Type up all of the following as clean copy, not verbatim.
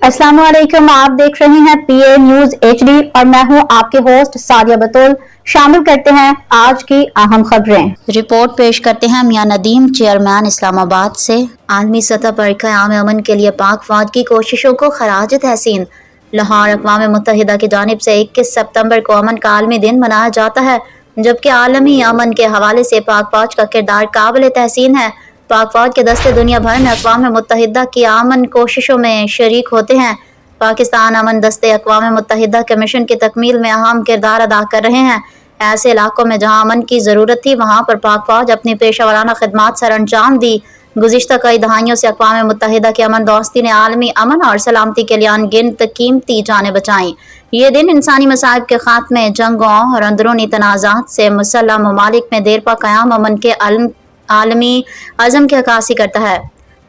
अस्सलाम वालेकुम। आप देख रहे हैं पीए न्यूज एचडी और मैं हूं आपके होस्ट सादिया बतूल। शामिल करते हैं आज की अहम खबरें। रिपोर्ट पेश करते हैं मियां नदीम, चेयरमैन इस्लामाबाद से। आलमी सतह पर क़याम अमन के लिए पाक फौज की कोशिशों को खराज तहसीन। लाहौर अक़वाम मुत्तहिदा की जानिब से 21 सितंबर को अमन का आलमी दिन मनाया जाता है, जबकि आलमी अमन के हवाले से पाक फौज का किरदार काबिल तहसीन है। पाक फौज के दस्ते दुनिया भर में अक़वाम मुत्तहिदा की अमन कोशिशों में शरीक होते हैं। पाकिस्तान अमन दस्ते अक़वाम मुत्तहिदा के मिशन की तकमील में अहम किरदार अदा कर रहे हैं। ऐसे इलाकों में जहाँ अमन की ज़रूरत थी, वहाँ पर पाक फौज अपनी पेशा वराना खिदमात सर अंजाम दी। गुज़िश्ता कई दहाइयों से अक़वाम मुत्तहिदा की अमन दोस्ती ने आलमी अमन और सलामती के लिए अनगिनत कीमती जानें बचाई। ये दिन इंसानी मसाइब के खात्मे, जंगों और अंदरूनी तनाज़ात से मुसल्लह ममालिक में देरपा क़याम अमन के आलमी अज़म की अक्कासी करता है।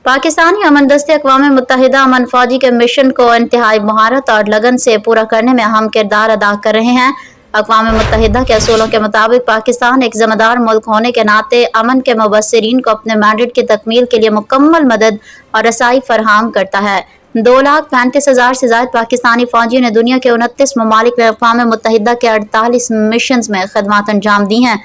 पाकिस्तानी अमन दस्ते अक़वाम मुत्तहिदा अमन फौजी के मिशन को इंतहाई महारत और लगन से पूरा करने में अहम किरदार अदा कर रहे हैं। अक़वाम मुत्तहिदा के असूलों के मुताबिक पाकिस्तान एक ज़िम्मेदार मुल्क होने के नाते अमन के मुबस्सिरीन को अपने मैंडेट की तकमील के लिए मुकम्मल मदद और रसाई फराहम करता है। 2,35,000 से ज़ायद पाकिस्तानी फौजियों ने दुनिया के 29 ममालिक में अक़वाम मुत्तहिदा के 48 मिशन में खदमात अंजाम दी हैं।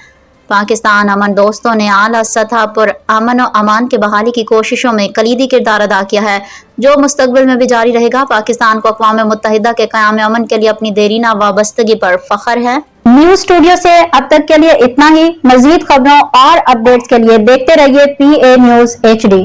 पाकिस्तान अमन दोस्तों ने आला सतह पर अमन और अमान की बहाली की कोशिशों में कलीदी किरदार अदा किया है, जो मुस्तकबिल में भी जारी रहेगा। पाकिस्तान को अक़वाम मुत्तहिदा के क़याम अमन के लिए अपनी देरीना वाबस्तगी पर फख्र है। न्यूज स्टूडियो से अब तक के लिए इतना ही। मज़ीद खबरों और अपडेट्स के लिए देखते रहिए पीए न्यूज एचडी।